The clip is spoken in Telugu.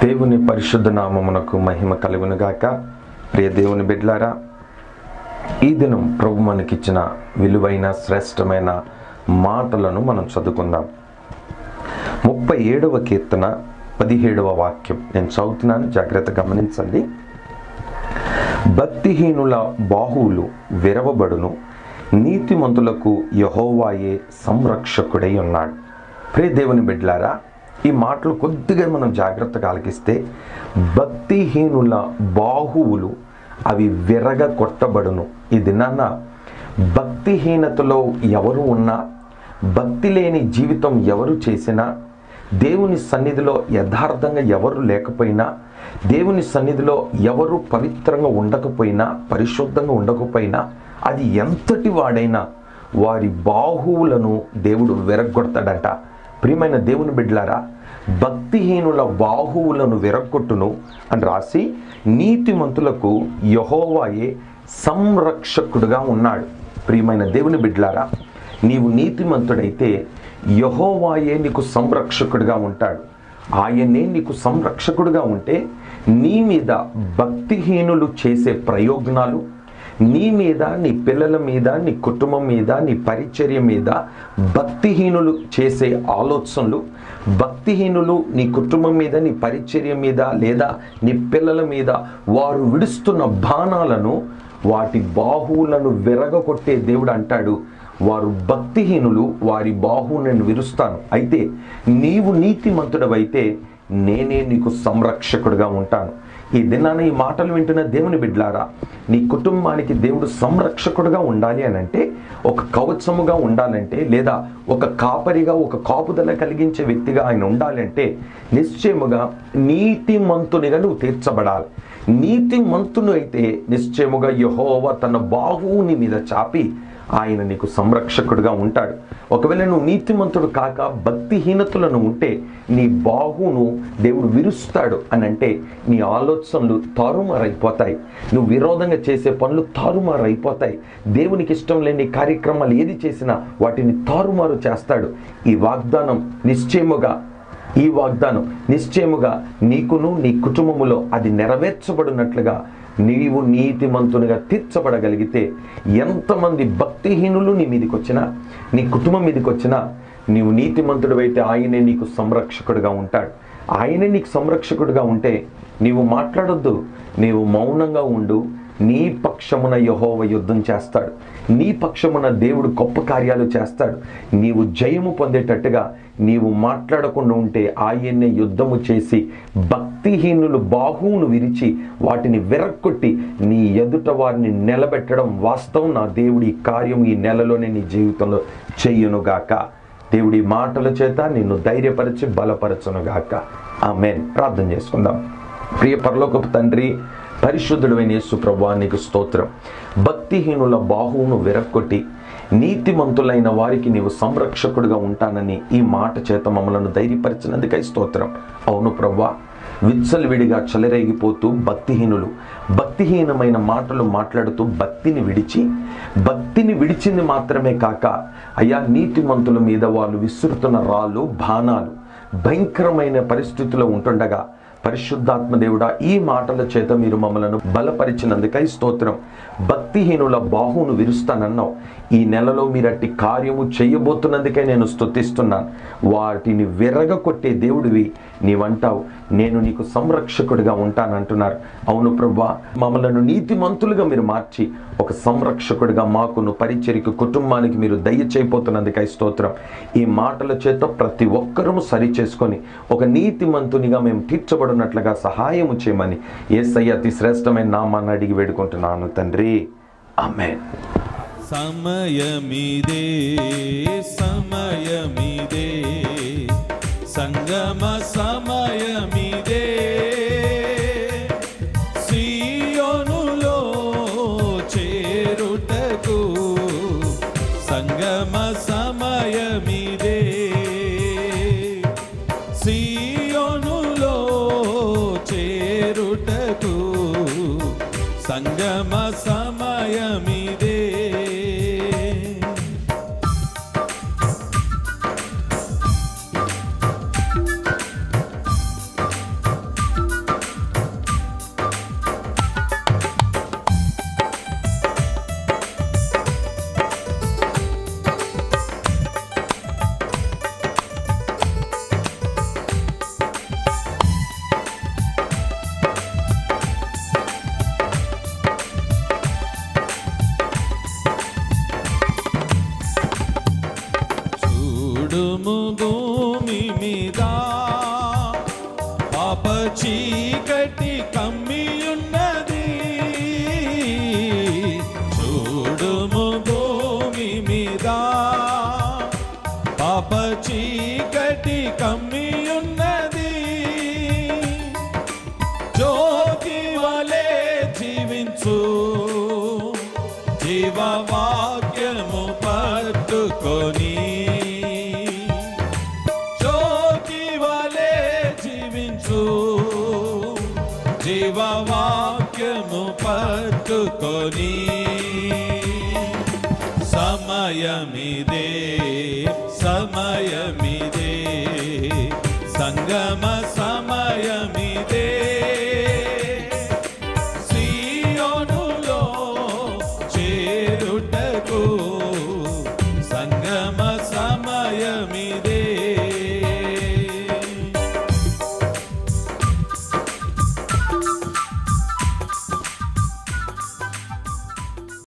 దేవుని పరిశుద్ధ నామమునకు మహిమ కలుగును గాక. ప్రియ దేవుని బిడ్డలారా, ఈ దినం ప్రభు మనకిచ్చిన విలువైన శ్రేష్టమైన మాటలను మనం చదువుకుందాం. 37వ కీర్తన 17వ వాక్యం నేను చదువుతున్నాను, జాగ్రత్తగా గమనించండి. భక్తిహీనుల బాహువులు విరవబడును, నీతిమంతులకు యెహోవాయే సంరక్షకుడై ఉన్నాడు. ప్రియ దేవుని బిడ్డలారా, ఈ మాటలు కొద్దిగా మనం జాగ్రత్తగా ఆలకిస్తే, భక్తిహీనుల బాహువులు అవి విరగ కొట్టబడును. ఈ దినాన భక్తిహీనతలో ఎవరు ఉన్నా, భక్తి లేని జీవితం ఎవరు చేసినా, దేవుని సన్నిధిలో యథార్థంగా ఎవరు లేకపోయినా, దేవుని సన్నిధిలో ఎవరు పవిత్రంగా ఉండకపోయినా, పరిశుద్ధంగా ఉండకపోయినా, అది ఎంతటి వాడైనా వారి బాహువులను దేవుడు విరగొడతాడట. ప్రియమైన దేవుని బిడ్డలారా, భక్తిహీనుల బాహువులను విరగొట్టును అని రాసి, నీతిమంతులకు యెహోవాయే సంరక్షకుడుగా ఉన్నాడు. ప్రియమైన దేవుని బిడ్డలారా, నీవు నీతిమంతుడైతే యెహోవాయే నీకు సంరక్షకుడుగా ఉంటాడు. ఆయనే నీకు సంరక్షకుడుగా ఉంటే నీ మీద భక్తిహీనులు చేసే ప్రయోజనాలు, నీ మీద, నీ పిల్లల మీద, నీ కుటుంబం మీద, నీ పరిచర్య మీద భక్తిహీనులు చేసే ఆలోచనలు, భక్తిహీనులు నీ కుటుంబం మీద, నీ పరిచర్య మీద, లేదా నీ పిల్లల మీద వారు విడుస్తున్న బాణాలను, వాటి బాహువులను విరగొట్టే దేవుడు అంటాడు, వారు భక్తిహీనులు, వారి బాహువును నేను విరుస్తాను. అయితే నీవు నీతిమంతుడవైతే నేనే నీకు సంరక్షకుడుగా ఉంటాను. ఈ దినాన ఈ మాటలు వింటున్న దేవుని బిడ్డలారా, నీ కుటుంబానికి దేవుడు సంరక్షకుడుగా ఉండాలి అని అంటే, ఒక కవచముగా ఉండాలంటే, లేదా ఒక కాపరిగా, ఒక కాపుదల కలిగించే వ్యక్తిగా ఆయన ఉండాలంటే, నిశ్చయముగా నీతిమంతునిగా నువ్వు తీర్చబడాలి. నీతిమంతును అయితే నిశ్చయముగా యెహోవా తన బాహువుని మీద చాపి ఆయన నీకు సంరక్షకుడుగా ఉంటాడు. ఒకవేళ నువ్వు నీతిమంతుడు కాక భక్తిహీనతలను ఉంటే నీ బాహువును దేవుడు విరుస్తాడు అని అంటే, నీ ఆలోచనలు తారుమారైపోతాయి, నువ్వు విరోధంగా చేసే పనులు తారుమారైపోతాయి, దేవునికి ఇష్టం లేని కార్యక్రమాలు ఏది చేసినా వాటిని తారుమారు చేస్తాడు. ఈ వాగ్దానం నిశ్చయముగా నీకును నీ కుటుంబములో అది నెరవేర్చబడినట్లుగా నీవు నీతిమంతునిగా తీర్చబడగలిగితే, ఎంతమంది భక్తిహీనులు నీ మీదకి వచ్చినా, నీ కుటుంబం మీదకి వచ్చినా, నీవు నీతిమంతుడు అయితే ఆయనే నీకు సంరక్షకుడుగా ఉంటాడు. ఆయనే నీకు సంరక్షకుడుగా ఉంటే నీవు మాట్లాడొద్దు, నీవు మౌనంగా ఉండు. నీ పక్షమున యెహోవా యుద్ధం చేస్తాడు, నీ పక్షమున దేవుడు గొప్ప కార్యాలు చేస్తాడు. నీవు జయము పొందేటట్టుగా నీవు మాట్లాడకుండా ఉంటే ఆయన్నే యుద్ధము చేసి భక్తిహీనులు బాహువును విరిచి వాటిని విరక్కొట్టి నీ ఎదుట వారిని నిలబెట్టడం వాస్తవం. నా దేవుడి కార్యం ఈ నెలలోనే నీ జీవితంలో చెయ్యునుగాక. దేవుడి మాటల చేత నిన్ను ధైర్యపరిచి బలపరచునుగాక. ఆమేన్. ప్రార్థన చేసుకుందాం. ప్రియ పరలోకపు తండ్రి, పరిశుద్ధుడైన యేసు ప్రభువా, నీకు స్తోత్రం. భక్తిహీనుల బాహువును విరక్కొట్టి నీతిమంతులైన వారికి నీవు సంరక్షకుడుగా ఉంటానని ఈ మాట చేత మమ్మలను ధైర్యపరిచినందుకై స్తోత్రం. అవును ప్రభువా, విచ్చలవిడిగా చెలరేగిపోతూ భక్తిహీనులు భక్తిహీనమైన మాటలు మాట్లాడుతూ భక్తిని విడిచింది మాత్రమే కాక, అయ్యా, నీతిమంతుల మీద వాళ్ళు విసురుతున్న రాళ్ళు, బాణాలు భయంకరమైన పరిస్థితుల్లో ఉంటుండగా, పరిశుద్ధాత్మ దేవుడా, ఈ మాటల చేత మీరు మమ్మలను బలపరిచినందుకై స్తోత్రం. భక్తిహీనుల బాహువును విరుస్తానన్నావు. ఈ నెలలో మీరు అట్టి కార్యము చేయబోతున్నందుకై నేను స్తుతిస్తున్నాను. వాటిని విరగకొట్టే దేవుడివి నీవంటావు, నేను నీకు సంరక్షకుడిగా ఉంటానంటున్నారు. అవును ప్రభువా, మమ్మలను నీతిమంతులుగా మీరు మార్చి ఒక సంరక్షకుడిగా మాకును పరిచర్యకు కుటుంబానికి మీరు దయచేయబోతున్నందుకై స్తోత్రం. ఈ మాటల చేత ప్రతి ఒక్కరూ సరి చేసుకొని ఒక నీతిమంతునిగా మేము తీర్చబడినట్లుగా సహాయము చేయమని యేసయ్య అతి శ్రేష్టమైన నామాన్ని అడిగి వేడుకుంటున్నాను తండ్రి. ఆమేన్. సమయమిదే సంగమ సమయమిదే, సీయోనులో చేరుటకు సంగమ సమయమిదే, సీయోనులో చేరుటకు సంగమ సమయమిదే. కమ్మియున్నది. చూడుము భూమి మీద పాప చీకటి కమ్మియున్నది. జ్యోతి వలె జీవించు, జీవవాక్యము పట్టుకొని. జ్యోతి వలె జీవించు, జీవవాక్యము పట్టుకొని. సమయమిదే, సమయమిదే, సంగమ